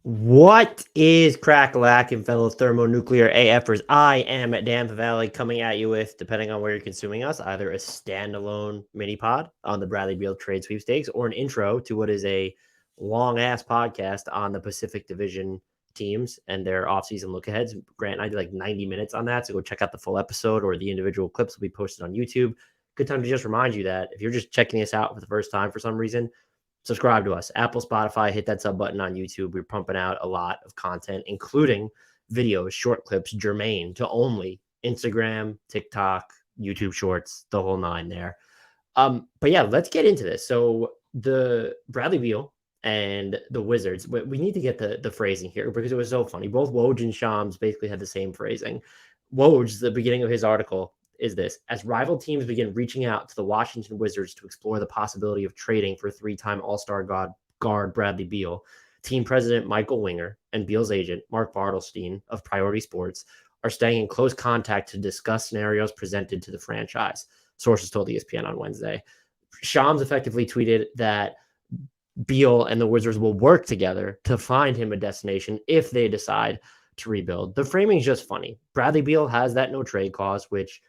What is crack-a-lackin', fellow thermonuclear AFers? I am at Dan Valley coming at you with, depending on where you're consuming us, either a standalone mini pod on the Bradley Beal trade sweepstakes or an intro to what is a long-ass podcast on the Pacific Division teams and their offseason look-aheads. Grant and I did like 90 minutes on that, so go check out the full episode or the individual clips will be posted on YouTube. Good time to just remind you that if you're just checking us out for the first time for some reason, subscribe to us. Apple, Spotify, hit that sub button on YouTube. We're pumping out a lot of content, including videos, short clips, germane to only Instagram, TikTok, YouTube Shorts, the whole nine there. But yeah, let's get into this. So the Bradley Beal and the Wizards, we need to get the phrasing here because it was so funny. Both Woj and Shams basically had the same phrasing. Woj, the beginning of his article, is this: as rival teams begin reaching out to the Washington Wizards to explore the possibility of trading for three-time All-Star guard Bradley Beal, team president Michael Winger and Beal's agent Mark Bartelstein of Priority Sports are staying in close contact to discuss scenarios presented to the franchise, sources told ESPN on Wednesday. Shams effectively tweeted that Beal and the Wizards will work together to find him a destination if they decide to rebuild. The framing is just funny. Bradley Beal has that no trade clause, which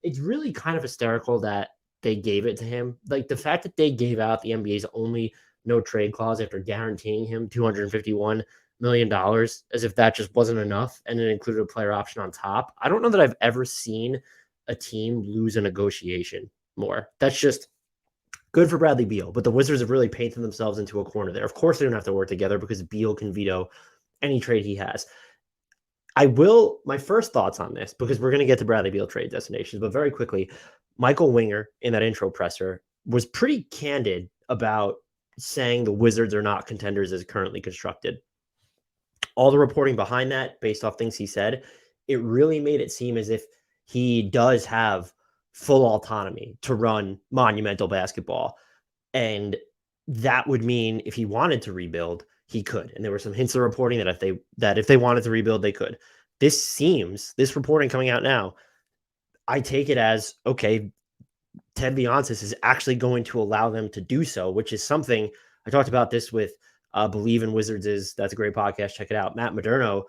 it's really kind of hysterical that they gave it to him. Like the fact that they gave out the NBA's only no trade clause after guaranteeing him $251 million as if that just wasn't enough. And it included a player option on top. I don't know that I've ever seen a team lose a negotiation more. That's just good for Bradley Beal. But the Wizards have really painted themselves into a corner there. Of course, they don't have to work together because Beal can veto any trade he has. My first thoughts on this, because we're going to get to Bradley Beal trade destinations, but very quickly, Michael Winger in that intro presser was pretty candid about saying the Wizards are not contenders as currently constructed. All the reporting behind that, based off things he said, it really made it seem as if he does have full autonomy to run monumental basketball. And that would mean if he wanted to rebuild, he could. And there were some hints of reporting that if they wanted to rebuild, they could. This reporting coming out now, I take it as, okay, Ted Leonsis is actually going to allow them to do so, which is something I talked about this with Believe in Wizards. That's a great podcast. Check it out. Matt Moderno,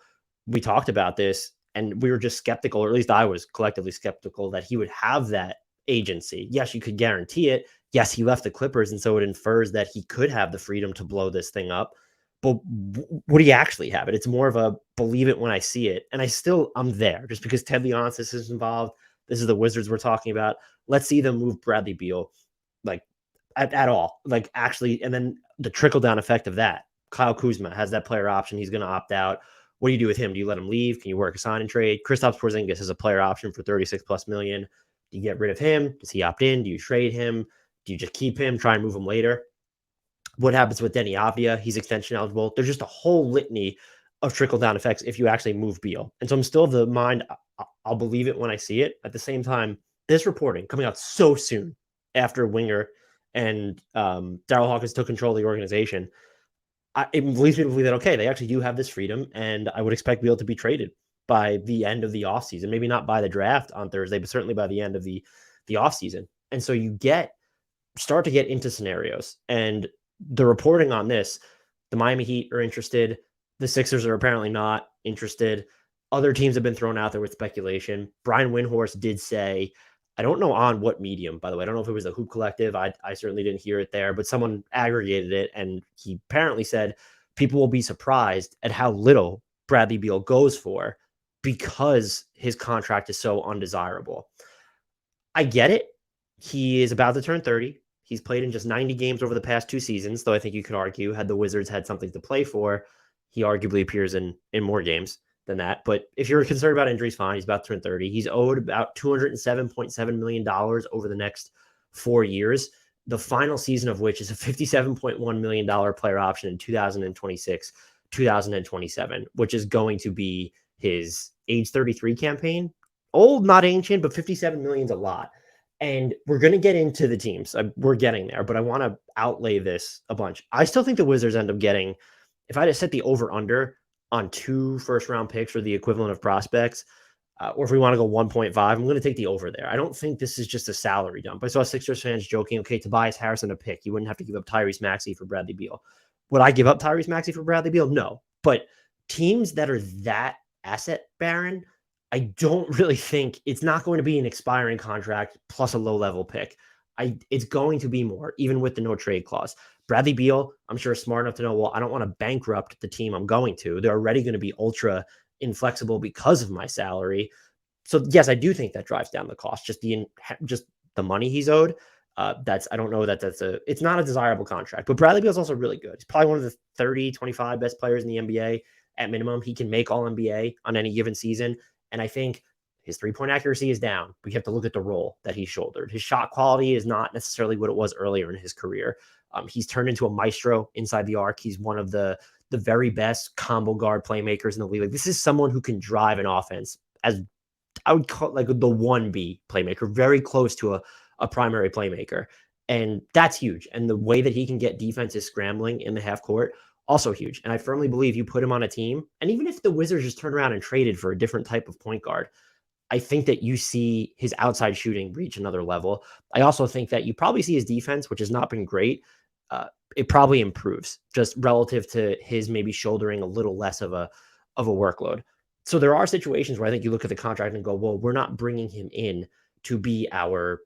we talked about this and we were just skeptical, or at least I was collectively skeptical that he would have that agency. Yes, you could guarantee it. Yes, he left the Clippers, and so it infers that he could have the freedom to blow this thing up. But would he actually have it? It's more of a believe it when I see it. And I'm there just because Ted Leonsis is involved. This is the Wizards we're talking about. Let's see them move Bradley Beal like at all. Like actually, and then the trickle-down effect of that. Kyle Kuzma has that player option. He's going to opt out. What do you do with him? Do you let him leave? Can you work a sign and trade? Kristaps Porzingis has a player option for 36 plus million. Do you get rid of him? Does he opt in? Do you trade him? Do you just keep him, try and move him later? What happens with Denny Avdia? He's extension eligible. There's just a whole litany of trickle-down effects if you actually move Beal. And so I'm still of the mind, I'll believe it when I see it. At the same time, this reporting coming out so soon after Winger and Daryl Hawkins took control of the organization, it leads me to believe that, okay, they actually do have this freedom, and I would expect Beal to be traded by the end of the offseason. Maybe not by the draft on Thursday, but certainly by the end of the offseason. And so you start to get into scenarios. And the reporting on this, the Miami Heat are interested. The Sixers are apparently not interested. Other teams have been thrown out there with speculation. Brian Windhorst did say, I don't know on what medium, by the way. I don't know if it was the Hoop Collective. I certainly didn't hear it there, but someone aggregated it. And he apparently said people will be surprised at how little Bradley Beal goes for because his contract is so undesirable. I get it. He is about to turn 30. He's played in just 90 games over the past 2 seasons, though I think you could argue had the Wizards had something to play for, he arguably appears in more games than that. But if you're concerned about injuries, fine. He's about to turn 30. He's owed about $207.7 million over the next 4 years, the final season of which is a $57.1 million player option in 2026, 2027, which is going to be his age 33 campaign. Old, not ancient, but 57 million is a lot. And we're going to get into the teams. We're getting there, but I want to outlay this a bunch. I still think the Wizards end up getting, if I had set the over-under on 2 first-round picks or the equivalent of prospects, or if we want to go 1.5, I'm going to take the over there. I don't think this is just a salary dump. I saw Sixers fans joking, okay, Tobias Harris and a pick. You wouldn't have to give up Tyrese Maxey for Bradley Beal. Would I give up Tyrese Maxey for Bradley Beal? No. But teams that are that asset barren, I don't really think it's not going to be an expiring contract plus a low level pick. It's going to be more, even with the no trade clause. Bradley Beal, I'm sure, is smart enough to know, well, I don't want to bankrupt the team I'm going to. They're already going to be ultra inflexible because of my salary. So yes, I do think that drives down the cost. Just the money he's owed. I don't know that it's not a desirable contract. But Bradley Beal is also really good. He's probably one of the 30, 25 best players in the NBA at minimum. He can make all NBA on any given season. And I think his 3-point accuracy is down. We have to look at the role that he shouldered. His shot quality is not necessarily what it was earlier in his career. He's turned into a maestro inside the arc. He's one of the very best combo guard playmakers in the league. Like, this is someone who can drive an offense as I would call it, like, the 1B playmaker, very close to a primary playmaker. And that's huge. And the way that he can get defenses scrambling in the half court, also huge. And I firmly believe you put him on a team, and even if the Wizards just turn around and traded for a different type of point guard, I think that you see his outside shooting reach another level. I also think that you probably see his defense, which has not been great. It probably improves just relative to his maybe shouldering a little less of a workload. So there are situations where I think you look at the contract and go, well, we're not bringing him in to be our,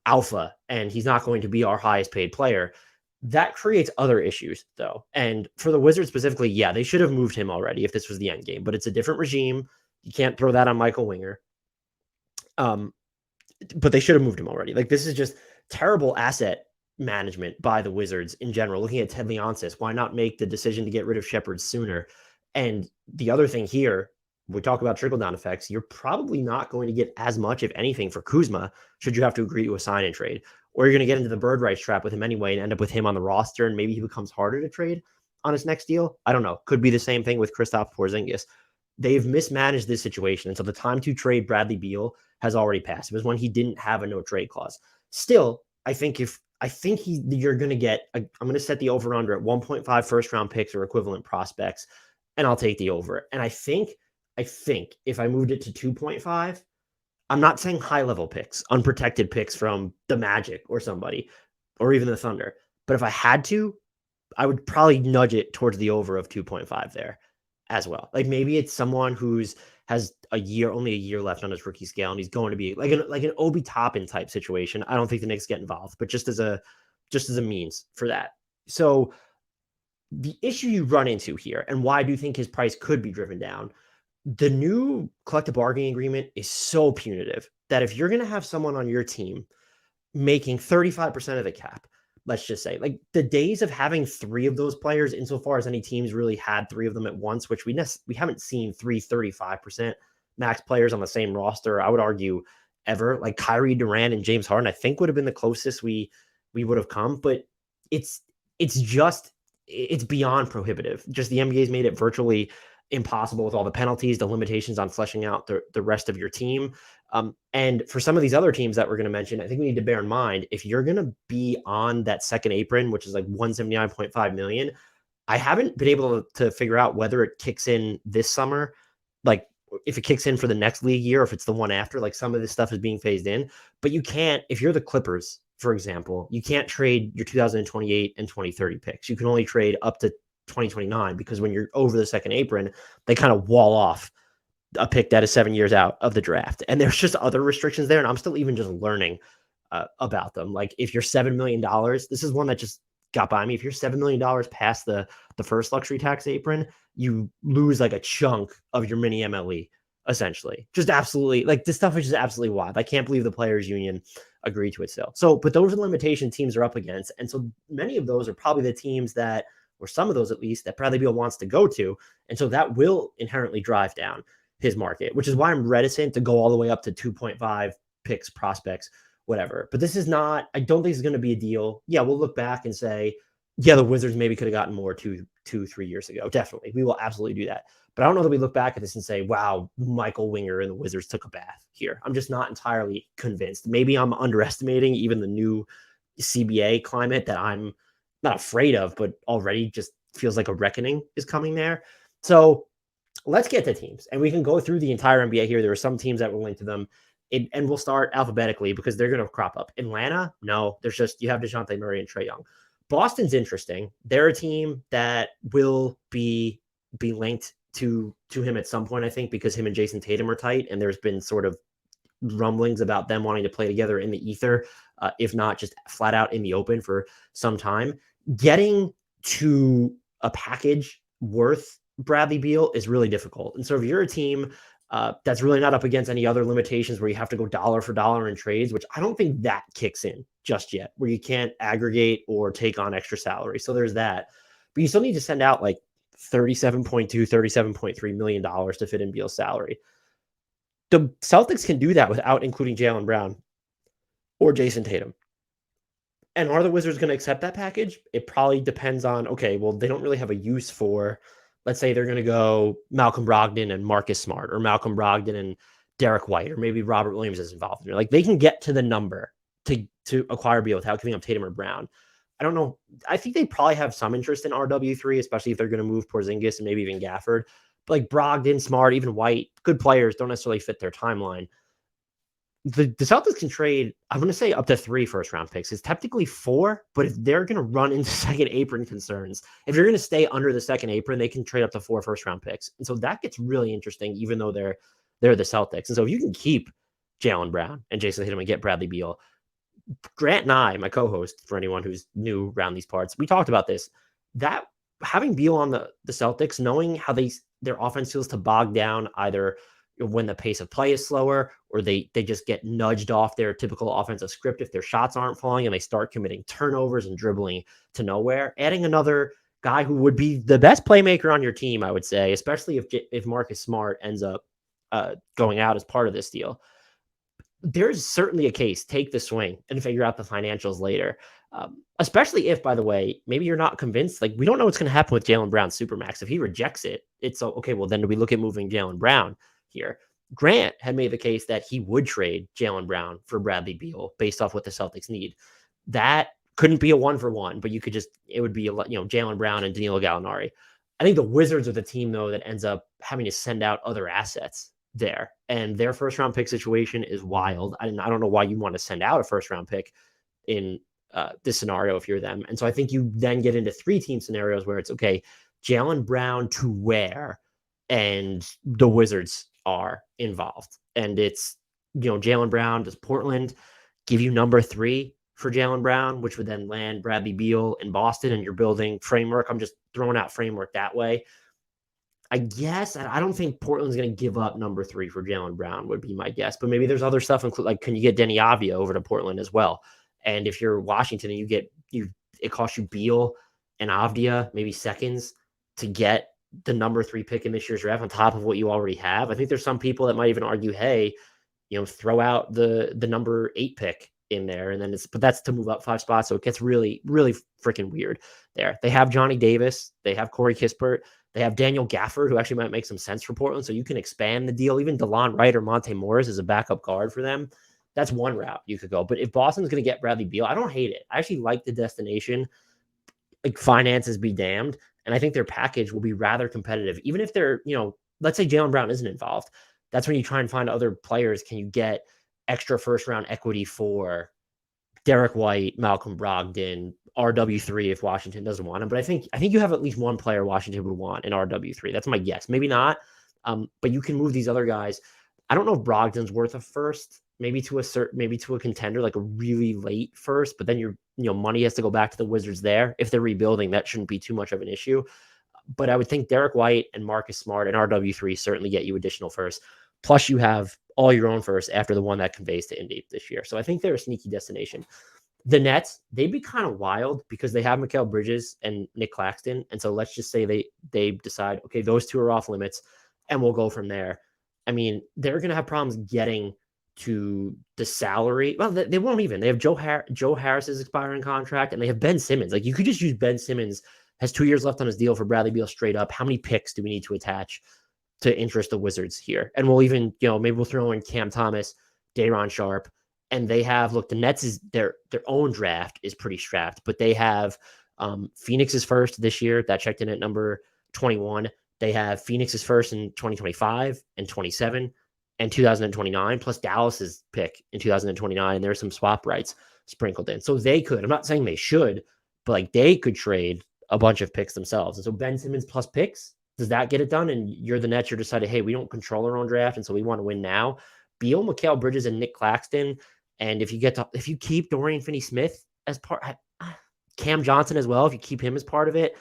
alpha, and he's not going to be our highest paid player. That creates other issues, though. And for the Wizards specifically, yeah, they should have moved him already if this was the end game, but it's a different regime. You can't throw that on Michael Winger. But they should have moved him already. Like, this is just terrible asset management by the Wizards in general. Looking at Ted Leonsis, why not make the decision to get rid of Shepard sooner? And the other thing here, we talk about trickle-down effects, you're probably not going to get as much, if anything, for Kuzma, should you have to agree to a sign and trade. Or you're going to get into the bird rights trap with him anyway and end up with him on the roster, and maybe he becomes harder to trade on his next deal. I don't know. Could be the same thing with Kristaps Porzingis. They've mismanaged this situation. And so the time to trade Bradley Beal has already passed. It was when he didn't have a no trade clause. Still, I think you're going to get, I'm going to set the over under at 1.5 first round picks or equivalent prospects, and I'll take the over. And I think if I moved it to 2.5, I'm not saying high level picks, unprotected picks from the Magic or somebody, or even the Thunder. But if I had to, I would probably nudge it towards the over of 2.5 there as well. Like, maybe it's someone has only a year left on his rookie scale, and he's going to be like an Obi Toppin type situation. I don't think the Knicks get involved, but just as a means for that. So the issue you run into here, and why I do think his price could be driven down, the new collective bargaining agreement is so punitive that if you're going to have someone on your team making 35% of the cap, let's just say, like, the days of having 3 of those players, insofar as any teams really had 3 of them at once, which we haven't seen 35% max players on the same roster, I would argue, ever. Like, Kyrie, Durant, and James Harden, I think, would have been the closest we would have come, but it's beyond prohibitive. Just the NBA's made it virtually impossible with all the penalties, the limitations on fleshing out the rest of your team. And for some of these other teams that we're going to mention, I think we need to bear in mind, if you're going to be on that second apron, which is like $179.5 million, I haven't been able to figure out whether it kicks in this summer, like if it kicks in for the next league year, or if it's the one after. Like, some of this stuff is being phased in, but you can't, if you're the Clippers, for example, you can't trade your 2028 and 2030 picks. You can only trade up to 2029, because when you're over the second apron, they kind of wall off a pick that is 7 years out of the draft. And there's just other restrictions there. And I'm still even just learning about them. Like, if you're $7 million, this is one that just got by me. If you're $7 million past the first luxury tax apron, you lose like a chunk of your mini MLE, essentially. Just absolutely, like, this stuff is just absolutely wild. I can't believe the players union agreed to it still. So, but those are the limitations teams are up against. And so many of those are probably the teams that, or some of those at least, that Bradley Beal wants to go to. And so that will inherently drive down his market, which is why I'm reticent to go all the way up to 2.5 picks, prospects, whatever. But this is not, I don't think it's going to be a deal. Yeah, we'll look back and say, yeah, the Wizards maybe could have gotten more 3 years ago. Definitely. We will absolutely do that. But I don't know that we look back at this and say, wow, Michael Winger and the Wizards took a bath here. I'm just not entirely convinced. Maybe I'm underestimating even the new CBA climate that I'm not afraid of, but already just feels like a reckoning is coming there. So let's get to teams, and we can go through the entire NBA here. There are some teams that will link to them, and we'll start alphabetically because they're going to crop up. Atlanta, no, there's just, you have DeJounte Murray and Trae Young. Boston's interesting. They're a team that will be be linked to him at some point, I think, because him and Jason Tatum are tight, and there's been sort of rumblings about them wanting to play together in the ether, if not just flat out in the open for some time. Getting to a package worth Bradley Beal is really difficult. And so if you're a team that's really not up against any other limitations where you have to go dollar for dollar in trades, which I don't think that kicks in just yet, where you can't aggregate or take on extra salary. So there's that. But you still need to send out like $37.2, $37.3 million to fit in Beal's salary. The Celtics can do that without including Jaylen Brown or Jason Tatum. And are the Wizards going to accept that package? It probably depends on, okay, well, they don't really have a use for, let's say they're going to go Malcolm Brogdon and Marcus Smart, or Malcolm Brogdon and Derek White, or maybe Robert Williams is involved. Like, they can get to the number to acquire Beal without giving up Tatum or Brown. I don't know. I think they probably have some interest in RW3, especially if they're going to move Porzingis and maybe even Gafford. But like Brogdon, Smart, even White, good players, don't necessarily fit their timeline. The Celtics can trade, I'm going to say up to 3 first-round picks. It's technically 4, but if they're going to run into second apron concerns, if you're going to stay under the second apron, they can trade up to 4 first-round picks. And so that gets really interesting, even though they're the Celtics. And so if you can keep Jaylen Brown and Jason Tatum and get Bradley Beal, Grant and I, my co-host, for anyone who's new around these parts, we talked about this, that having Beal on the Celtics, knowing how their offense feels to bog down either when the pace of play is slower, or they just get nudged off their typical offensive script if their shots aren't falling and they start committing turnovers and dribbling to nowhere. Adding another guy who would be the best playmaker on your team, I would say, especially if Marcus Smart ends up going out as part of this deal. There's certainly a case, take the swing and figure out the financials later. Especially if, by the way, maybe you're not convinced. Like, we don't know what's going to happen with Jaylen Brown's Supermax. If he rejects it, it's okay, well, then do we look at moving Jaylen Brown here? Grant had made the case that he would trade Jaylen Brown for Bradley Beal based off what the Celtics need. That couldn't be a 1-for-1, but it would be Jaylen Brown and Danilo Gallinari. I think the Wizards are the team, though, that ends up having to send out other assets there, and their first round pick situation is wild. I don't know why you want to send out a first round pick in this scenario if you're them. And so I think you then get into 3-team scenarios where it's okay, Jaylen Brown to where, and the Wizards are involved. And it's, Jaylen Brown, does Portland give you number 3 for Jaylen Brown, which would then land Bradley Beal in Boston, and you're building framework. I'm just throwing out framework that way. I guess I don't think Portland's going to give up number 3 for Jaylen Brown, would be my guess. But maybe there's other stuff, like, can you get Denny Avdia over to Portland as well? And if you're Washington and it costs you Beal and Avdia, maybe seconds, to get the number 3 pick in this year's draft on top of what you already have. I think there's some people that might even argue, hey, throw out the number 8 pick in there, and then but that's to move up 5 spots. So it gets really, really freaking weird there. They have Johnny Davis, they have Corey Kispert, they have Daniel Gafford, who actually might make some sense for Portland. So you can expand the deal. Even DeLon Wright or Monte Morris is a backup guard for them. That's one route you could go. But if Boston's going to get Bradley Beal, I don't hate it. I actually like the destination. Like, finances be damned. And I think their package will be rather competitive. Even if they're, let's say Jaylen Brown isn't involved. That's when you try and find other players. Can you get extra first-round equity for Derek White, Malcolm Brogdon, RW3 if Washington doesn't want him? But I think you have at least one player Washington would want in RW3. That's my guess. Maybe not, but you can move these other guys. I don't know if Brogdon's worth a first, maybe to a contender, like a really late first. But then your money has to go back to the Wizards there. If they're rebuilding, that shouldn't be too much of an issue. But I would think Derek White and Marcus Smart and RW3 certainly get you additional first. Plus, you have all your own first after the one that conveys to Indy this year. So I think they're a sneaky destination. The Nets, they'd be kind of wild because they have Mikal Bridges and Nick Claxton. And so let's just say they decide, okay, those 2 are off limits, and we'll go from there. I mean, they're going to have problems getting to the salary. Well, they won't even. They have Joe Harris's expiring contract, and they have Ben Simmons. Like, you could just use Ben Simmons, has 2 years left on his deal, for Bradley Beal straight up. How many picks do we need to attach to interest the Wizards here? And we'll even, maybe we'll throw in Cam Thomas, Day'Ron Sharpe, and they have, look, the Nets is their own draft is pretty strapped, but they have Phoenix's first this year that checked in at number 21. They have Phoenix's first in 2025 and 27 and 2029, plus Dallas's pick in 2029. And there's some swap rights sprinkled in. So they could, I'm not saying they should, but like, they could trade a bunch of picks themselves. And so Ben Simmons plus picks, Does that get it done? And you're the Nets, you're decided, hey, we don't control our own draft, and so we want to win now. Beal, Mikal Bridges, and Nick Claxton. And if you keep Dorian Finney-Smith as part, Cam Johnson as well, if you keep him as part of it,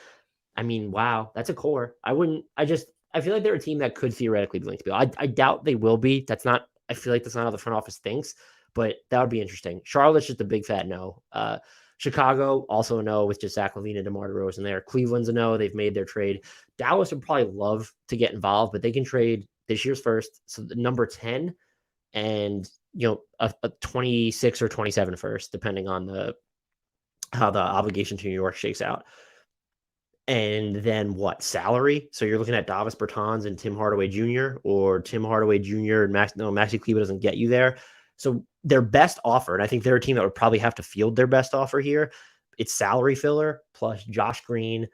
I mean, wow, that's a core. I feel like they're a team that could theoretically be linked to Beal. I doubt they will be. I feel like that's not how the front office thinks, but that would be interesting. Charlotte's just a big fat no. Chicago also a no with just Zach LaVine and DeMar DeRozan there. Cleveland's a no. They've made their trade. Dallas would probably love to get involved, but they can trade this year's first. So the number 10 and a 26 or 27 first, depending on how the obligation to New York shakes out. And then what? Salary? So you're looking at Davis Bertans and Tim Hardaway Jr. or Tim Hardaway Jr. and Maxi Kleber doesn't get you there. So their best offer, and I think they're a team that would probably have to field their best offer here. It's salary filler plus Josh Green,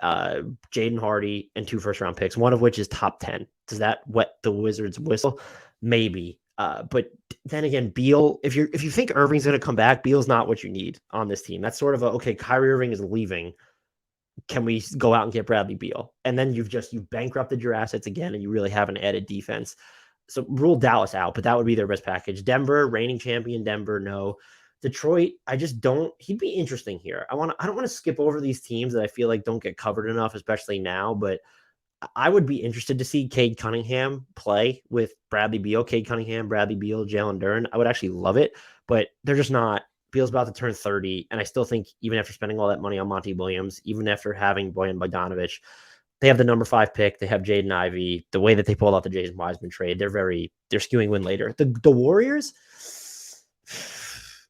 Jaden Hardy, and 2 first-round picks, one of which is top 10. Does that wet the Wizards' whistle? Maybe. But then again, Beal, if you think Irving's going to come back, Beal's not what you need on this team. That's sort of okay, Kyrie Irving is leaving. Can we go out and get Bradley Beal? And then you've bankrupted your assets again, and you really haven't added defense. So rule Dallas out, but that would be their best package. Denver, reigning champion Denver, no. Detroit, I just don't. He'd be interesting here. I don't want to skip over these teams that I feel like don't get covered enough, especially now. But I would be interested to see Cade Cunningham play with Bradley Beal. Cade Cunningham, Bradley Beal, Jalen Duren. I would actually love it, but they're just not. Beal's about to turn 30, and I still think even after spending all that money on Monty Williams, even after having Bojan Bogdanovic, they have the number 5 pick. They have Jaden Ivey. The way that they pulled out the Jason Wiseman trade, they're skewing win later. The Warriors,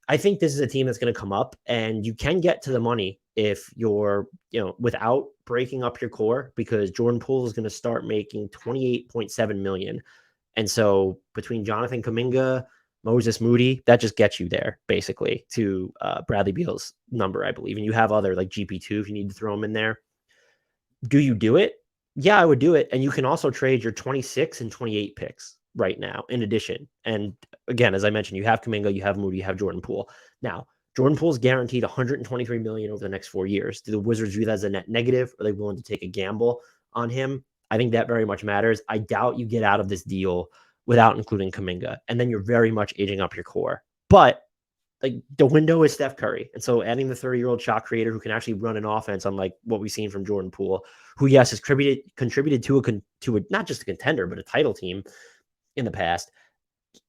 I think this is a team that's going to come up, and you can get to the money if you're, without breaking up your core, because Jordan Poole is going to start making $28.7 million. And so between Jonathan Kuminga, Moses Moody, that just gets you there basically to Bradley Beal's number, I believe. And you have other like GP2 if you need to throw them in there. Do you do it? Yeah, I would do it. And you can also trade your 26 and 28 picks right now in addition. And again, as I mentioned, you have Kuminga, you have Moody, you have Jordan Poole. Now, Jordan Poole's guaranteed $123 million over the next 4 years. Do the Wizards view that as a net negative? Are they willing to take a gamble on him? I think that very much matters. I doubt you get out of this deal without including Kuminga. And then you're very much aging up your core. But like the window is Steph Curry. And so adding the 30-year-old shot creator who can actually run an offense, unlike what we've seen from Jordan Poole, who, yes, has contributed to a not just a contender, but a title team in the past.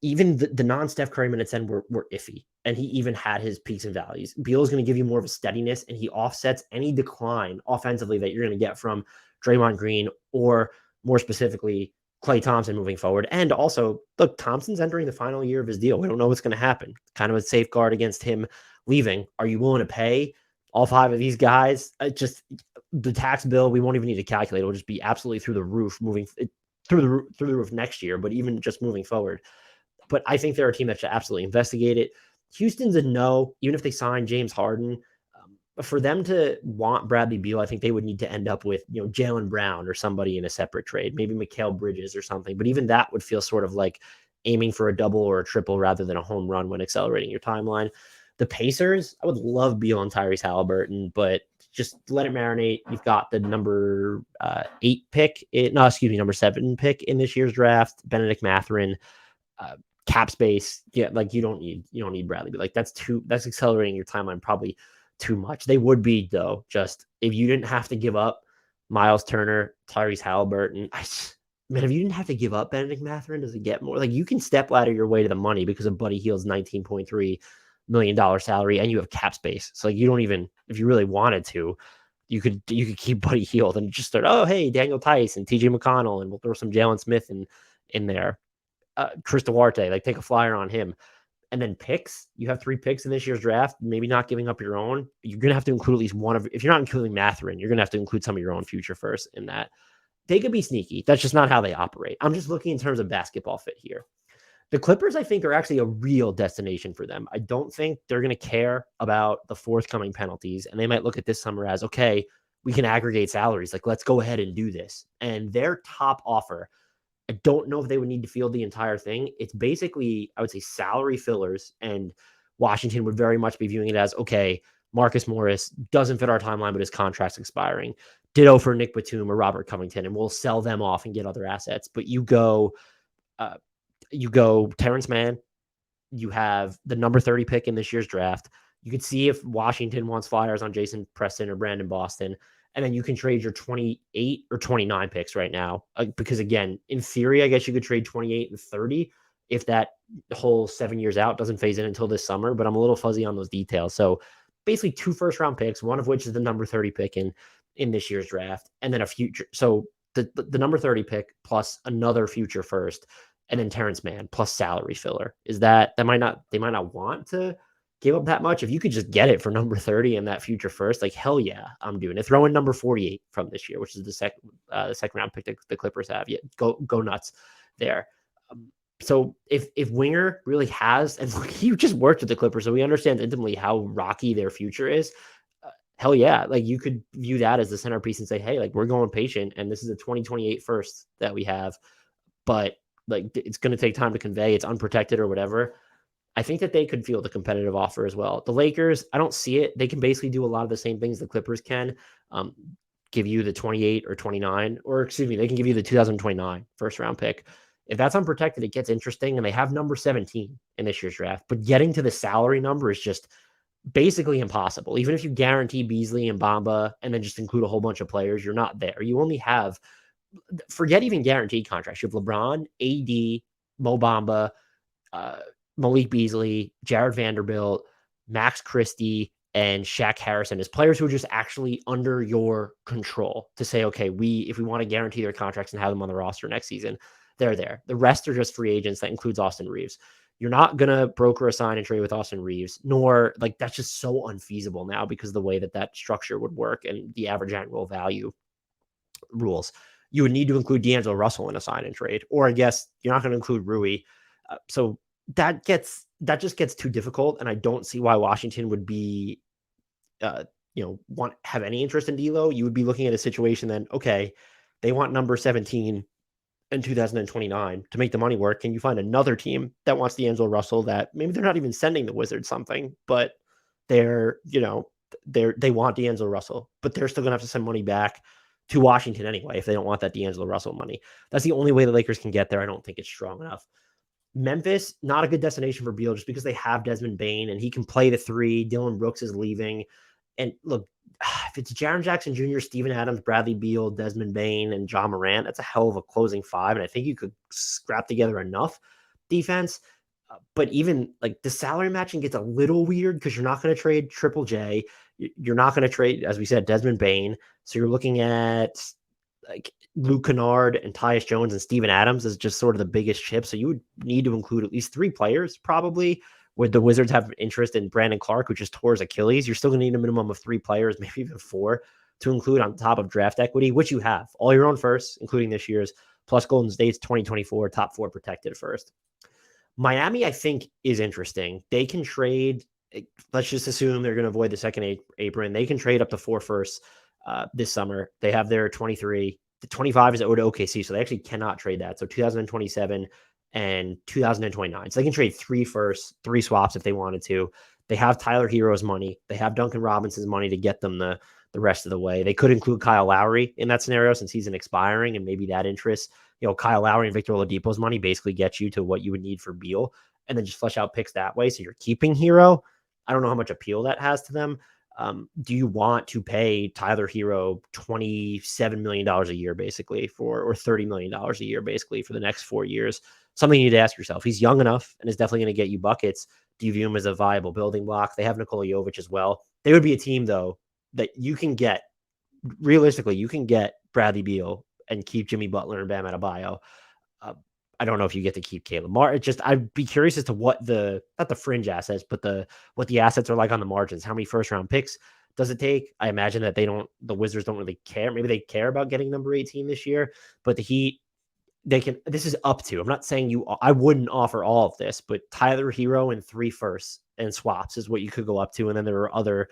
Even the non-Steph Curry minutes then were iffy. And he even had his peaks and valleys. Beal is going to give you more of a steadiness, and he offsets any decline offensively that you're going to get from Draymond Green or more specifically Klay Thompson moving forward. And also, look, Thompson's entering the final year of his deal. We don't know what's going to happen. Kind of a safeguard against him leaving. Are you willing to pay all 5 of these guys? Just the tax bill, we won't even need to calculate. It'll just be absolutely through the roof through the roof next year, but even just moving forward. But I think they're a team that should absolutely investigate it. Houston's a no, even if they sign James Harden. For them to want Bradley Beal, I think they would need to end up with, Jaylen Brown or somebody in a separate trade, maybe Mikal Bridges or something. But even that would feel sort of like aiming for a double or a triple rather than a home run when accelerating your timeline. The Pacers, I would love Beal and Tyrese Halliburton, but just let it marinate. You've got the number 8 pick, number 7 pick in this year's draft, Benedict Mathurin. Cap space, yeah, like you don't need Bradley, but like that's accelerating your timeline probably too much. They would be, though, just if you didn't have to give up Miles Turner, Tyrese Halliburton. If you didn't have to give up Benedict Mathurin, does it get more? Like you can step ladder your way to the money because of Buddy Hield's $19.3 million salary, and you have cap space. So like you don't even, if you really wanted to, you could keep Buddy Hield and just start. Oh, hey, Daniel Tice and TJ McConnell, and we'll throw some Jalen Smith in there. Chris Duarte, like take a flyer on him. And then picks, you have 3 picks in this year's draft, maybe not giving up your own. You're going to have to include at least one of, if you're not including Mathurin, you're going to have to include some of your own future first in that. They could be sneaky. That's just not how they operate. I'm just looking in terms of basketball fit here. The Clippers, I think, are actually a real destination for them. I don't think they're going to care about the forthcoming penalties. And they might look at this summer as, okay, we can aggregate salaries. Like, let's go ahead and do this. And their top offer, I don't know if they would need to field the entire thing. It's basically, I would say, salary fillers, and Washington would very much be viewing it as, okay, Marcus Morris doesn't fit our timeline, but his contract's expiring. Ditto for Nick Batum or Robert Covington, and we'll sell them off and get other assets. But uh, you go Terrence Mann, you have the number 30 pick in this year's draft. You could see if Washington wants flyers on Jason Preston or Brandon Boston. And then you can trade your 28 or 29 picks right now. Because again, in theory, I guess you could trade 28 and 30 if that whole 7 years out doesn't phase in until this summer. But I'm a little fuzzy on those details. So basically 2 first round picks, one of which is the number 30 pick in this year's draft, and then a future. So the number 30 pick plus another future first, and then Terrence Mann plus salary filler. Is that they might not want to give up that much. If you could just get it for number 30 and that future first, like hell yeah, I'm doing it. Throw in number 48 from this year, which is the second round pick the Clippers have. Yeah, go nuts there. So if Winger really has, and look, he just worked with the Clippers, so we understand intimately how rocky their future is. Hell yeah, like you could view that as the centerpiece and say, hey, like we're going patient, and this is a 2028 first that we have, but like it's going to take time to convey. It's unprotected or whatever. I think that they could field a competitive offer as well. The Lakers, I don't see it. They can basically do a lot of the same things the Clippers can. Give you the 28 or 29, or excuse me, they can give you the 2029 first round pick. If that's unprotected, it gets interesting. And they have number 17 in this year's draft. But getting to the salary number is just basically impossible. Even if you guarantee Beasley and Bamba and then just include a whole bunch of players, you're not there. You only have, forget even guaranteed contracts. You have LeBron, AD, Mo Bamba, Malik Beasley, Jared Vanderbilt, Max Christie, and Shaq Harrison as players who are just actually under your control to say, okay, if we want to guarantee their contracts and have them on the roster next season, they're there. The rest are just free agents. That includes Austin Reeves. You're not going to broker a sign and trade with Austin Reeves, nor like that's just so unfeasible now because of the way that structure would work and the average annual value rules. You would need to include D'Angelo Russell in a sign and trade, or I guess you're not going to include Rui. So that just gets too difficult, and I don't see why Washington would be, have any interest in D'Lo. You would be looking at a situation then, okay, they want number 17 in 2029 to make the money work. Can you find another team that wants D'Angelo Russell that maybe they're not even sending the Wizards something, but they want D'Angelo Russell, but they're still gonna have to send money back to Washington anyway if they don't want that D'Angelo Russell money. That's the only way the Lakers can get there. I don't think it's strong enough. Memphis, not a good destination for Beal just because they have Desmond Bane and he can play the 3. Dylan Brooks is leaving. And look, if it's Jaren Jackson Jr., Steven Adams, Bradley Beal, Desmond Bane, and John Morant, that's a hell of a closing 5. And I think you could scrap together enough defense. But even like the salary matching gets a little weird because you're not going to trade Triple J. You're not going to trade, as we said, Desmond Bane. So you're looking at like Luke Kennard and Tyus Jones and Steven Adams as just sort of the biggest chip. So you would need to include at least 3 players probably. Would the Wizards have interest in Brandon Clark, who just tore his Achilles? You're still going to need a minimum of 3 players, maybe even 4, to include on top of draft equity, which you have. All your own firsts, including this year's, plus Golden State's 2024 top 4 protected first. Miami, I think, is interesting. They can trade. Let's just assume they're going to avoid the second apron. They can trade up to 4 firsts this summer. They have their 23. The 25 is owed to OKC, so they actually cannot trade that. So 2027 and 2029. So they can trade 3 firsts, 3 swaps if they wanted to. They have Tyler Hero's money. They have Duncan Robinson's money to get them the rest of the way. They could include Kyle Lowry in that scenario since he's an expiring and maybe that interest. Kyle Lowry and Victor Oladipo's money basically gets you to what you would need for Beal and then just flesh out picks that way. So you're keeping Hero. I don't know how much appeal that has to them. Do you want to pay Tyler Hero $27 million a year basically or $30 million a year basically for the next 4 years? Something you need to ask yourself. He's young enough and is definitely going to get you buckets. Do you view him as a viable building block? They have Nikola Jovic as well. They would be a team though that you can get realistically. You can get Bradley Beal and keep Jimmy Butler and Bam Adebayo. I don't know if you get to keep Caleb Martin. I'd be curious as to what not the fringe assets, but what the assets are like on the margins. How many first round picks does it take? I imagine that the Wizards don't really care. Maybe they care about getting number 18 this year, but the Heat, this is up to, I'm not saying I wouldn't offer all of this, but Tyler Hero and 3 firsts and swaps is what you could go up to. And then there are other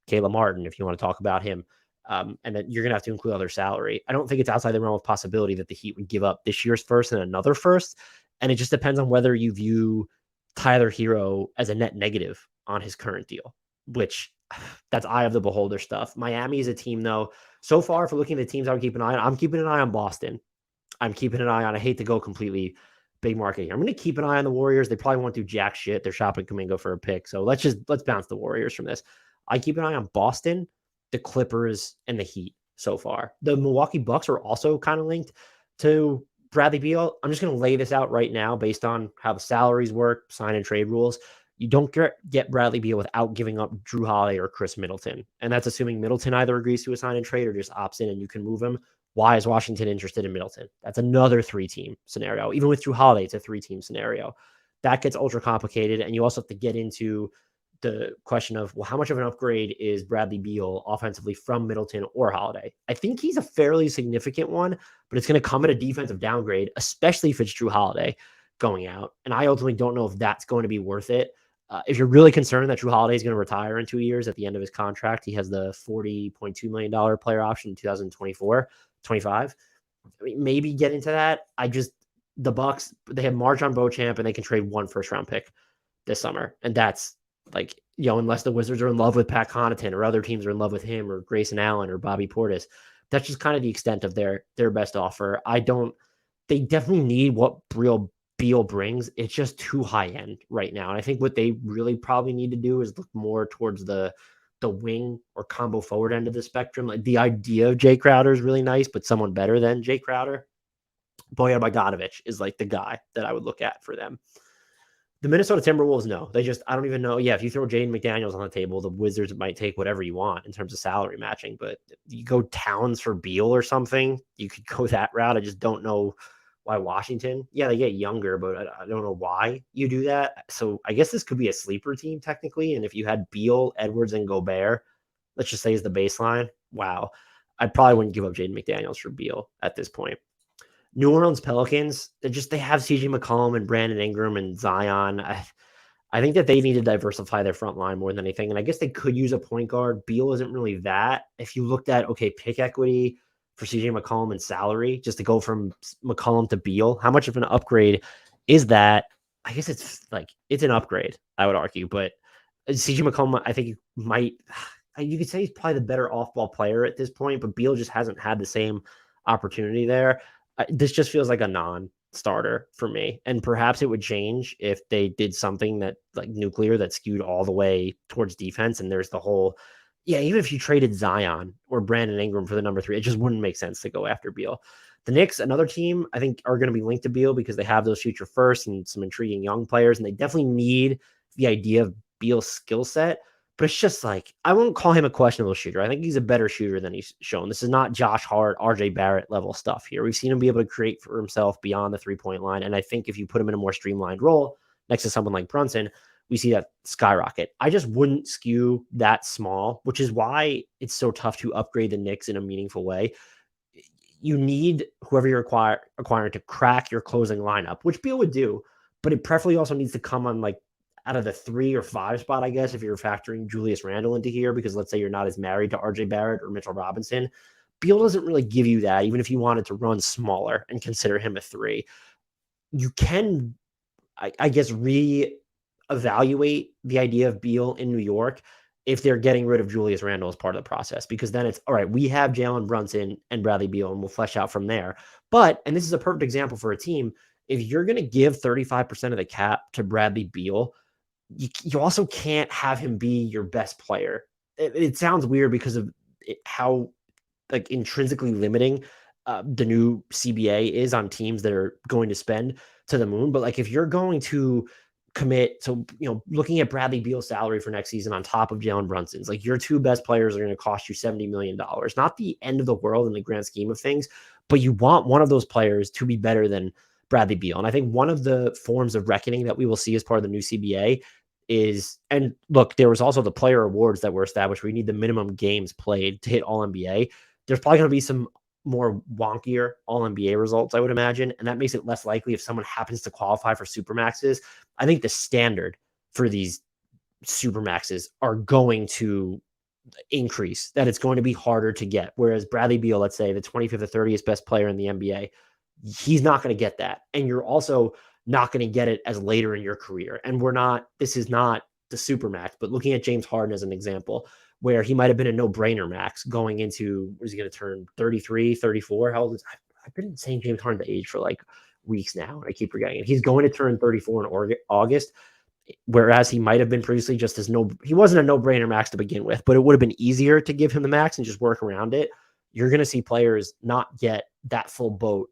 Caleb Martin, if you want to talk about him. And then you're going to have to include other salary. I don't think it's outside the realm of possibility that the Heat would give up this year's first and another first. And it just depends on whether you view Tyler Hero as a net negative on his current deal, which that's eye of the beholder stuff. Miami is a team, though. So far, for looking at the teams I would keep an eye on, I'm keeping an eye on Boston. I'm keeping an eye on. I hate to go completely big market here. I'm going to keep an eye on the Warriors. They probably won't do jack shit. They're shopping Kuminga for a pick. So let's bounce the Warriors from this. I keep an eye on Boston, the Clippers, and the Heat so far. The Milwaukee Bucks are also kind of linked to Bradley Beal. I'm just going to lay this out right now based on how the salaries work, sign and trade rules. You don't get Bradley Beal without giving up Drew Holiday or Chris Middleton. And that's assuming Middleton either agrees to a sign and trade or just opts in and you can move him. Why is Washington interested in Middleton? That's another 3-team scenario. Even with Drew Holiday, it's a 3-team scenario. That gets ultra complicated. And you also have to get into the question of, well, how much of an upgrade is Bradley Beal offensively from Middleton or Holiday? I think he's a fairly significant one, but it's going to come at a defensive downgrade, especially if it's Drew Holiday going out. And I ultimately don't know if that's going to be worth it. If you're really concerned that Drew Holiday is going to retire in 2 years at the end of his contract, he has the $40.2 million player option in 2024, 25. I mean, maybe get into that. The Bucks, they have Marjon Beauchamp and they can trade 1 first-round pick this summer. And that's like, unless the Wizards are in love with Pat Connaughton or other teams are in love with him or Grayson Allen or Bobby Portis, that's just kind of the extent of their best offer. They definitely need what Beal brings. It's just too high end right now. And I think what they really probably need to do is look more towards the wing or combo forward end of the spectrum. Like the idea of Jay Crowder is really nice, but someone better than Jay Crowder, Bojan Bogdanovic is like the guy that I would look at for them. The Minnesota Timberwolves, no. I don't even know. Yeah, if you throw Jaden McDaniels on the table, the Wizards might take whatever you want in terms of salary matching. But you go Towns for Beal or something, you could go that route. I just don't know why Washington. Yeah, they get younger, but I don't know why you do that. So I guess this could be a sleeper team technically. And if you had Beal, Edwards, and Gobert, let's just say is the baseline, wow. I probably wouldn't give up Jaden McDaniels for Beal at this point. New Orleans Pelicans, they have CJ McCollum and Brandon Ingram and Zion. I think that they need to diversify their front line more than anything. And I guess they could use a point guard. Beal isn't really that. If you looked at, pick equity for CJ McCollum and salary, just to go from McCollum to Beal, how much of an upgrade is that? I guess it's an upgrade, I would argue. But CJ McCollum, I think you could say he's probably the better off-ball player at this point, but Beal just hasn't had the same opportunity there. This just feels like a non-starter for me. And perhaps it would change if they did something that like nuclear that skewed all the way towards defense. And there's the whole, even if you traded Zion or Brandon Ingram for the number 3, it just wouldn't make sense to go after Beal. The Knicks, another team, I think are going to be linked to Beal because they have those future firsts and some intriguing young players. And they definitely need the idea of Beal's skill set. But it's just like, I won't call him a questionable shooter. I think he's a better shooter than he's shown. This is not Josh Hart, RJ Barrett level stuff here. We've seen him be able to create for himself beyond the 3-point line. And I think if you put him in a more streamlined role next to someone like Brunson, we see that skyrocket. I just wouldn't skew that small, which is why it's so tough to upgrade the Knicks in a meaningful way. You need whoever you're acquiring to crack your closing lineup, which Beal would do, but it preferably also needs to come on out of the 3 or 5 spot, I guess, if you're factoring Julius Randle into here, because let's say you're not as married to RJ Barrett or Mitchell Robinson. Beal doesn't really give you that, even if you wanted to run smaller and consider him a 3. You can, I guess, reevaluate the idea of Beal in New York if they're getting rid of Julius Randle as part of the process, because then it's, all right, we have Jalen Brunson and Bradley Beal, and we'll flesh out from there. But, and this is a perfect example for a team, if you're going to give 35% of the cap to Bradley Beal, you also can't have him be your best player. It sounds weird because of how intrinsically limiting the new CBA is on teams that are going to spend to the moon. But if you're going to commit, so looking at Bradley Beal's salary for next season on top of Jalen Brunson's, your 2 best players are going to cost you $70 million. Not the end of the world in the grand scheme of things, but you want one of those players to be better than Bradley Beal. And I think one of the forms of reckoning that we will see as part of the new CBA is, and look, there was also the player awards that were established where you need the minimum games played to hit all NBA. There's probably going to be some more wonkier all NBA results, I would imagine. And that makes it less likely if someone happens to qualify for supermaxes. I think the standard for these supermaxes are going to increase, that it's going to be harder to get. Whereas Bradley Beal, let's say the 25th or 30th best player in the NBA, he's not going to get that. And you're also not going to get it as later in your career. And this is not the super max, but looking at James Harden as an example, where he might have been a no-brainer max going into, was he going to turn 33, 34? How old is I've been saying James Harden the age for like weeks now, and I keep forgetting it. He's going to turn 34 in August, whereas he might have been previously just as he wasn't a no-brainer max to begin with, but it would have been easier to give him the max and just work around it. You're going to see players not get that full boat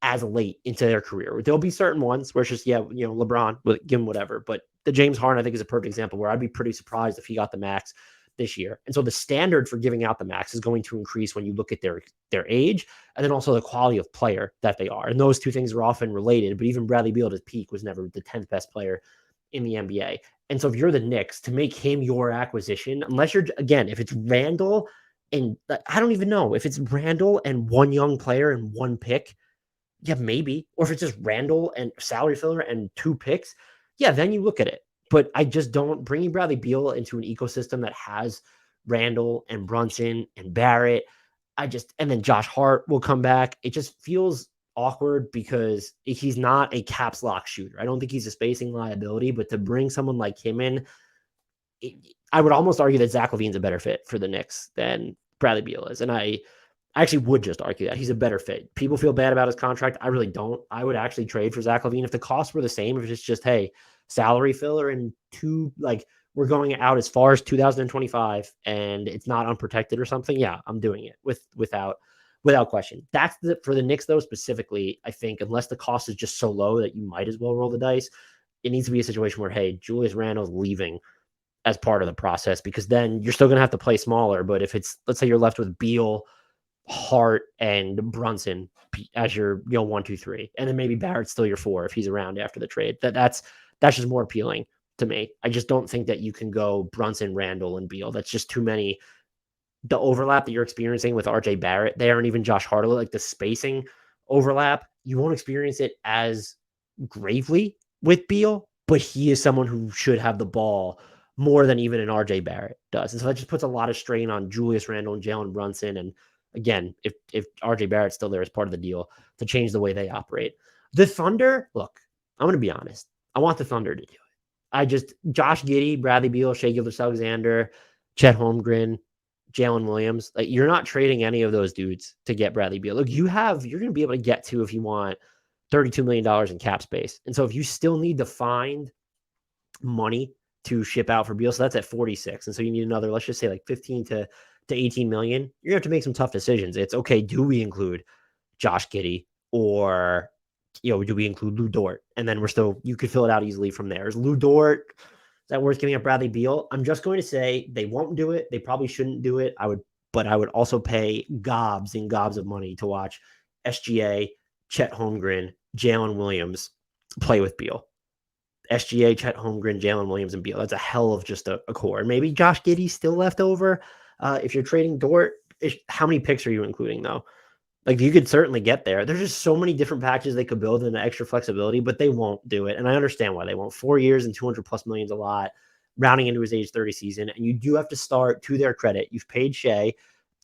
as late into their career. There'll be certain ones where it's just, LeBron, give him whatever. But the James Harden, I think, is a perfect example where I'd be pretty surprised if he got the max this year. And so the standard for giving out the max is going to increase when you look at their age and then also the quality of player that they are. And those two things are often related. But even Bradley Beal at his peak was never the 10th best player in the NBA. And so if you're the Knicks, to make him your acquisition, unless you're, again, if it's Randall and I don't even know if it's Randall and one young player and one pick, yeah, maybe. Or if it's just Randall and salary filler and 2 picks, yeah, then you look at it. But I just don't, bringing Bradley Beal into an ecosystem that has Randall and Brunson and Barrett, and then Josh Hart will come back. It just feels awkward because he's not a caps lock shooter. I don't think he's a spacing liability, but to bring someone like him in, I would almost argue that Zach LaVine's a better fit for the Knicks than Bradley Beal is. And I actually would just argue that he's a better fit. People feel bad about his contract. I really don't. I would actually trade for Zach LaVine if the costs were the same. If it's just, hey, salary filler and we're going out as far as 2025 and it's not unprotected or something. Yeah, I'm doing it without question. That's for the Knicks though, specifically, I think unless the cost is just so low that you might as well roll the dice, it needs to be a situation where, hey, Julius Randle's leaving as part of the process, because then you're still going to have to play smaller. But if it's, let's say you're left with Beal, Hart, and Brunson as your 1, 2, 3, and then maybe Barrett's still your 4 if he's around after the trade. That's just more appealing to me. I just don't think that you can go Brunson, Randall, and Beal. That's just too many. The overlap that you're experiencing with RJ Barrett there, and even Josh Hart, like the spacing overlap, you won't experience it as gravely with Beal, but he is someone who should have the ball more than even an RJ Barrett does. And so that just puts a lot of strain on Julius Randle and Jalen Brunson. And again, if RJ Barrett's still there as part of the deal, to change the way they operate. The Thunder, look, I'm going to be honest. I want the Thunder to do it. Josh Giddey, Bradley Beal, Shai Gilgeous-Alexander, Chet Holmgren, Jalen Williams, like, you're not trading any of those dudes to get Bradley Beal. Look, you're going to be able to get to, if you want, $32 million in cap space. And so if you still need to find money to ship out for Beal, so that's at 46. And so you need another, let's just say like 15 to 18 million. You're gonna have to make some tough decisions. It's okay, do we include Josh Giddey, or do we include Lou Dort? And then you could fill it out easily from there. Is Lou Dort, is that worth giving up Bradley Beal? I'm just going to say they won't do it. They probably shouldn't do it. But I would also pay gobs and gobs of money to watch SGA, Chet Holmgren, Jalen Williams play with Beal. SGA, Chet Holmgren, Jalen Williams, and Beal. That's a hell of just a core. Maybe Josh Giddey's still left over. If you're trading Dort, how many picks are you including, though? Like, you could certainly get there. There's just so many different packages they could build and the extra flexibility, but they won't do it. And I understand why they won't. 4 years and 200 plus million a lot, rounding into his age 30 season. And you do have to start, to their credit. You've paid Shea.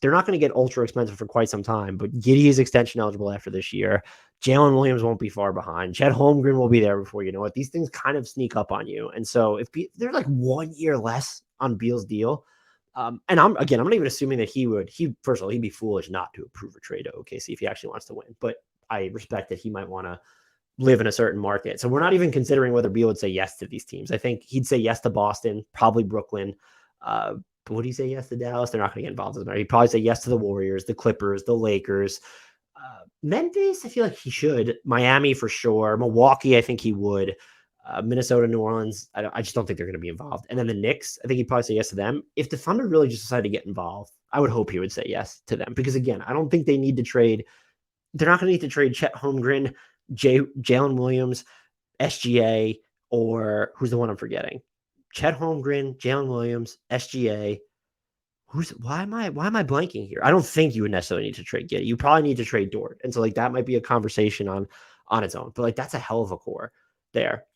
They're not going to get ultra expensive for quite some time, but Giddey is extension eligible after this year. Jalen Williams won't be far behind. Chet Holmgren will be there before you know it. These things kind of sneak up on you. And so if they're like 1 year less on Beal's deal, and I'm not even assuming that first of all, he'd be foolish not to approve a trade to OKC if he actually wants to win. But I respect that he might want to live in a certain market. So we're not even considering whether Beal would say yes to these teams. I think he'd say yes to Boston, probably Brooklyn. But would he say yes to Dallas? They're not going to get involved in that. He'd probably say yes to the Warriors, the Clippers, the Lakers. Memphis, I feel like he should. Miami for sure. Milwaukee, I think he would. Minnesota, New Orleans, I just don't think they're going to be involved. And then the Knicks, I think he'd probably say yes to them. If the Thunder really just decided to get involved, I would hope he would say yes to them. Because again, I don't think they need to trade. They're not going to need to trade Chet Holmgren, Jalen Williams, SGA, or who's the one I'm forgetting? Chet Holmgren, Jalen Williams, SGA. Why am I blanking here? I don't think you would necessarily need to trade Giddey. You probably need to trade Dort. And so like that might be a conversation on its own. But like that's a hell of a core there.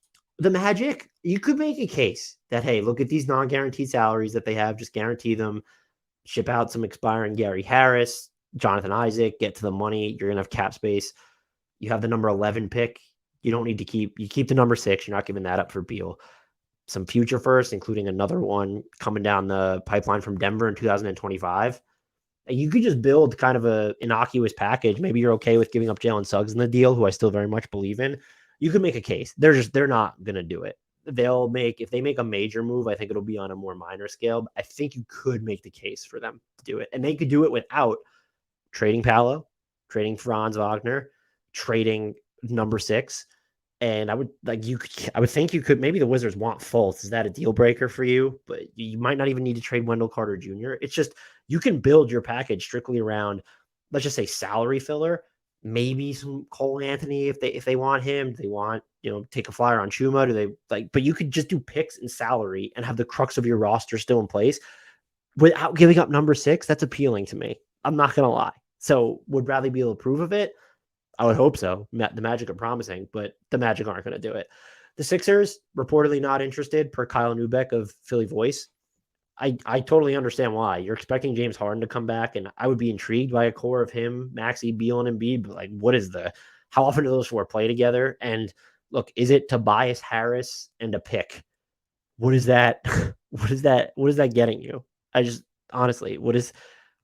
The Magic, you could make a case that, hey, look at these non-guaranteed salaries that they have, just guarantee them, ship out some expiring Gary Harris, Jonathan Isaac, get to the money. You're going to have cap space. You have the number 11 pick. You don't need to keep the number 6. You're not giving that up for Beal. some future firsts, including another one coming down the pipeline from Denver in 2025. You could just build kind of a innocuous package. Maybe you're okay with giving up Jalen Suggs in the deal, who I still very much believe in. You could make a case. They're not gonna do it. If they make a major move, I think it'll be on a more minor scale. But I think you could make the case for them to do it. And they could do it without trading Paolo, trading Franz Wagner, trading number 6. And I would think you could, maybe the Wizards want Fultz. Is that a deal breaker for you? But you might not even need to trade Wendell Carter Jr. It's just, you can build your package strictly around, let's just say, salary filler, maybe some Cole Anthony if they want him. They want, take a flyer on Chuma. Do they like, but you could just do picks and salary and have the crux of your roster still in place without giving up number 6. That's appealing to me. I'm not going to lie. So would Bradley Beal approve of it? I would hope so. The Magic are promising, but the Magic aren't going to do it. The Sixers reportedly not interested, per Kyle Neubeck of Philly Voice. I totally understand why. You're expecting James Harden to come back, and I would be intrigued by a core of him, Maxey, Beal, and Embiid. But how often do those 4 play together? And look, is it Tobias Harris and a pick? What is that? What is that getting you? Honestly, what is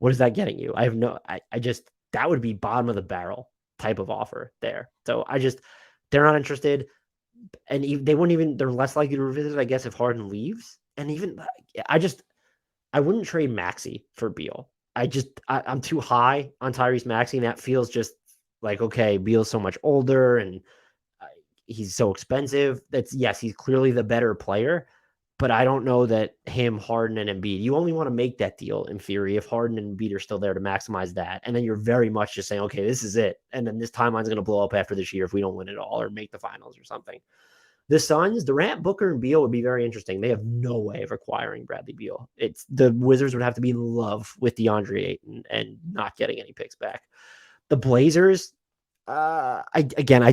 that getting you? That would be bottom of the barrel type of offer there. So they're not interested. And they wouldn't even, they're less likely to revisit it, I guess, if Harden leaves. And even, I wouldn't trade Maxey for Beal. I'm too high on Tyrese Maxey, and that feels just like, okay, Beal's so much older and he's so expensive. Yes, he's clearly the better player, but I don't know that him, Harden, and Embiid, you only want to make that deal in theory if Harden and Embiid are still there to maximize that. And then you're very much just saying, okay, this is it. And then this timeline's going to blow up after this year if we don't win it all or make the finals or something. The Suns, Durant, Booker, and Beal would be very interesting. They have no way of acquiring Bradley Beal. The Wizards would have to be in love with DeAndre Ayton and not getting any picks back. The Blazers, I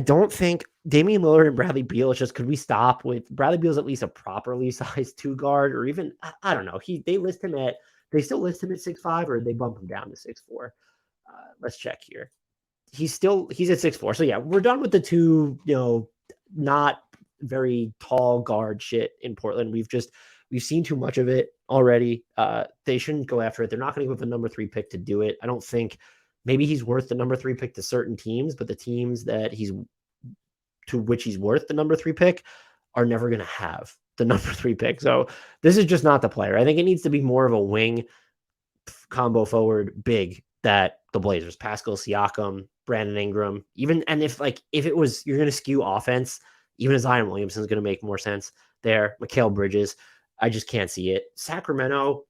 don't think Damian Lillard and Bradley Beal. It's just, could we stop with Bradley Beal's at least a properly sized 2 guard, or even, I don't know. They still list him at 6'5", or they bump him down to 6'4". Let's check here. He's at 6'4". So yeah, we're done with the 2, not very tall guard shit in Portland. We've seen too much of it already. They shouldn't go after it. They're not going to give up a number 3 pick to do it. I don't think. Maybe he's worth the number 3 pick to certain teams, but the teams to which he's worth the number 3 pick are never going to have the number 3 pick. So this is just not the player. I think it needs to be more of a wing combo forward big that the Blazers, Pascal Siakam, Brandon Ingram, if it was, you're going to skew offense, even Zion Williamson is going to make more sense there. Mikal Bridges, I just can't see it. Sacramento,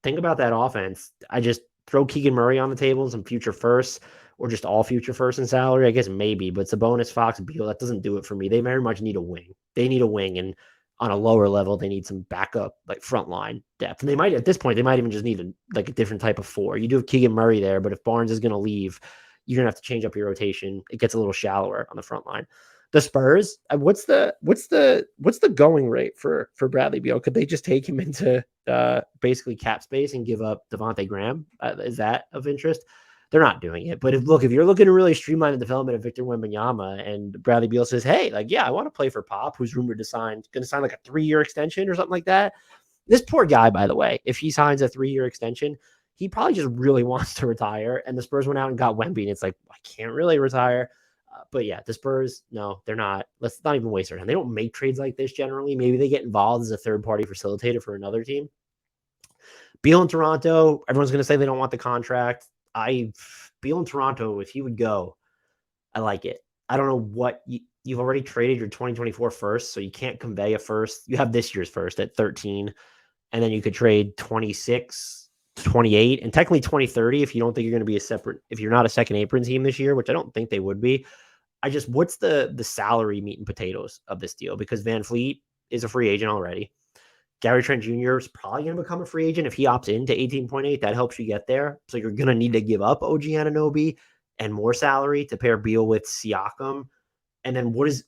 think about that offense. I just throw Keegan Murray on the table, some future firsts, or just all future firsts in salary. I guess maybe, but Sabonis, Fox, Beal, that doesn't do it for me. They very much need a wing. They need a wing, and on a lower level, they need some backup, like frontline depth. And at this point, they might even just need a different type of 4. You do have Keegan Murray there, but if Barnes is going to leave, you're going to have to change up your rotation. It gets a little shallower on the front line. The Spurs, what's the going rate for Bradley Beal? Could they just take him into basically cap space and give up Devontae Graham? Is that of interest? They're not doing it. But if you're looking to really streamline the development of Victor Wembanyama, and Bradley Beal says, hey, I want to play for Pop, who's rumored to going to sign like a 3-year extension or something like that. This poor guy, by the way, if he signs a 3-year extension, he probably just really wants to retire. And the Spurs went out and got Wemby, and it's like, I can't really retire. But yeah, the Spurs, no, they're not. Let's not even waste our time. They don't make trades like this generally. Maybe they get involved as a third-party facilitator for another team. Beal in Toronto, everyone's going to say they don't want the contract. Beal in Toronto, if he would go, I like it. I don't know what you've already traded your 2024 first, so you can't convey a first. You have this year's first at 13, and then you could trade 26, 28, and technically 2030 if you don't think you're going to be if you're not a second apron team this year, which I don't think they would be. What's the salary meat and potatoes of this deal? Because Van Fleet is a free agent already. Gary Trent Jr. is probably going to become a free agent. If he opts into 18.8, that helps you get there. So you're going to need to give up OG Anunoby and more salary to pair Beal with Siakam. And then what is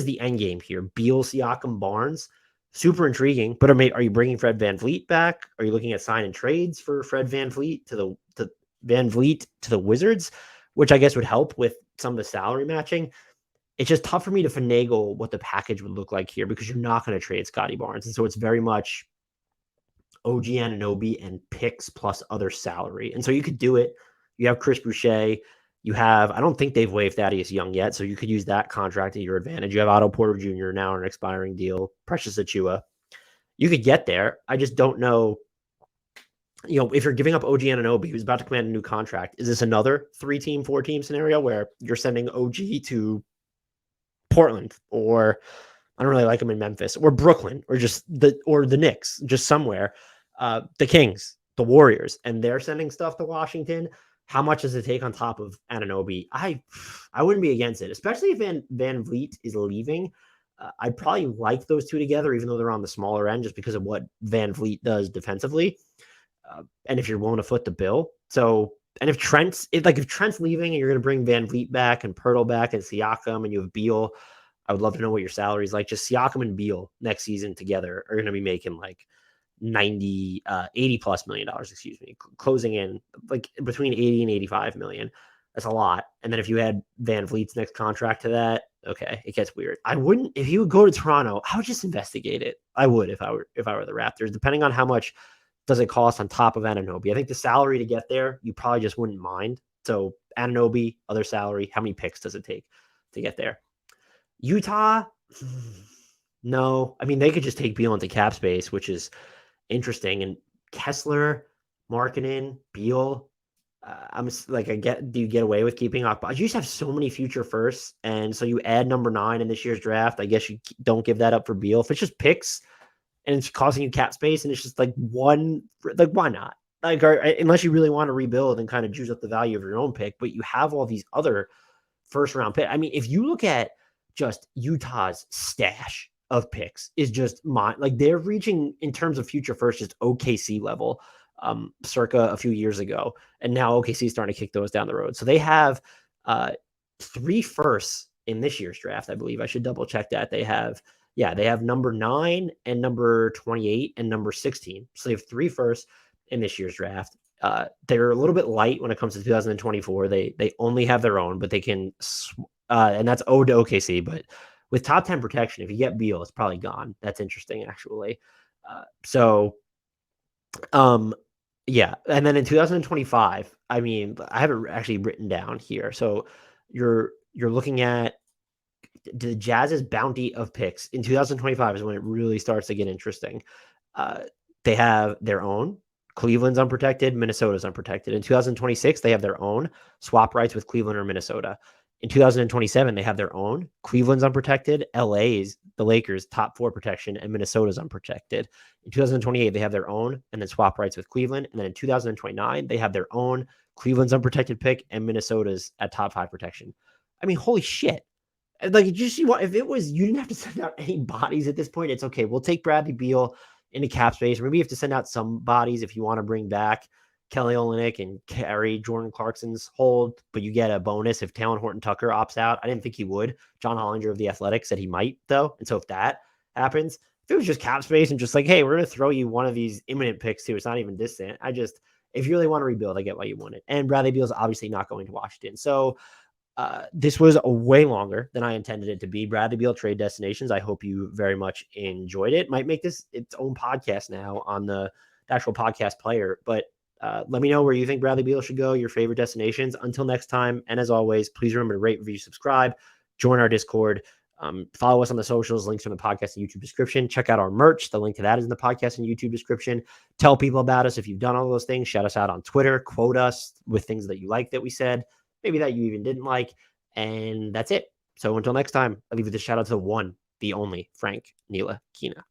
the end game here? Beal, Siakam, Barnes? Super intriguing. But are you bringing Fred VanVleet back? Are you looking at signing trades for Fred VanVleet to the Wizards, which I guess would help with some of the salary matching? it's just tough for me to finagle what the package would look like here because you're not going to trade Scotty Barnes. And so it's very much OG Anunoby and picks plus other salary. And so you could do it. You have Chris Boucher. You have, I don't think they've waived Thaddeus Young yet, so you could use that contract to your advantage. You have Otto Porter Jr. now on an expiring deal, Precious Achua. You could get there. I just don't know, if you're giving up OG Anunoby, who's about to command a new contract, is this another 3-team, 4-team scenario where you're sending OG to Portland, or I don't really like him in Memphis, or Brooklyn, or the Knicks, just somewhere, the Kings, the Warriors, and they're sending stuff to Washington? How much does it take on top of Anunoby? I wouldn't be against it, especially if Van Vliet is leaving. I'd probably like those two together, even though they're on the smaller end, just because of what Van Vliet does defensively. And if you're willing to foot the bill. So, and if Trent's leaving and you're going to bring Van Vliet back and Pirtle back and Siakam and you have Beal, I would love to know what your salary is like. Just Siakam and Beal next season together are going to be making like 80 plus $million, closing in like between 80 and 85 million. That's a lot. And then if you had Van Vliet's next contract to that, okay, it gets weird. I wouldn't, if you would go to Toronto, I would just investigate it. I would if I were the Raptors, depending on how much does it cost on top of Anunoby. I think the salary to get there, you probably just wouldn't mind. So Anunoby, other salary, how many picks does it take to get there? Utah, no. I mean, they could just take Beal into cap space, which is interesting. And Kessler, Markkanen, Beal, I'm like, do you get away with keeping up? You just have so many future firsts. And so you add number 9 in this year's draft. I guess you don't give that up for Beal. If it's just picks, and it's costing you cap space, and it's just like why not? Like, unless you really want to rebuild and kind of juice up the value of your own pick, but you have all these other first round picks. I mean, if you look at just Utah's stash of picks is just like they're reaching in terms of future first, just OKC level, circa a few years ago. And now OKC is starting to kick those down the road. So they have 3 firsts in this year's draft, I believe. I should double check that. They have number 9 and number 28 and number 16. So they have 3 firsts in this year's draft. They're a little bit light when it comes to 2024. They only have their own, but they can, and that's owed to OKC. But with top 10 protection, if you get Beal, it's probably gone. That's interesting, actually. Yeah. And then in 2025, I mean, I have it actually written down here. So you're looking at the Jazz's bounty of picks in 2025 is when it really starts to get interesting. They have their own. Cleveland's unprotected. Minnesota's unprotected. In 2026, they have their own swap rights with Cleveland or Minnesota. In 2027, they have their own. Cleveland's unprotected. LA's, the Lakers, top 4 protection, and Minnesota's unprotected. In 2028, they have their own, and then swap rights with Cleveland. And then in 2029, they have their own. Cleveland's unprotected pick, and Minnesota's at top 5 protection. I mean, holy shit. Like, just if it was, you didn't have to send out any bodies at this point. It's okay. We'll take Bradley Beal into cap space. Maybe you have to send out some bodies if you want to bring back Kelly Olynyk and carry Jordan Clarkson's hold, but you get a bonus if Talen Horton-Tucker opts out. I didn't think he would. John Hollinger of The Athletic said he might, though. And so if that happens, if it was just cap space and just like, hey, we're going to throw you one of these imminent picks too, it's not even distant. If you really want to rebuild, I get why you want it. And Bradley Beal's obviously not going to Washington. So this was a way longer than I intended it to be. Bradley Beal trade destinations. I hope you very much enjoyed it. Might make this its own podcast now on the actual podcast player. But let me know where you think Bradley Beal should go, your favorite destinations. Until next time, and as always, please remember to rate, review, subscribe, join our Discord, follow us on the socials, links in the podcast and YouTube description. Check out our merch. The link to that is in the podcast and YouTube description. Tell people about us if you've done all those things. Shout us out on Twitter. Quote us with things that you like that we said, maybe that you even didn't like. And that's it. So until next time, I'll leave you with a shout out to the one, the only Frank Ntilikina.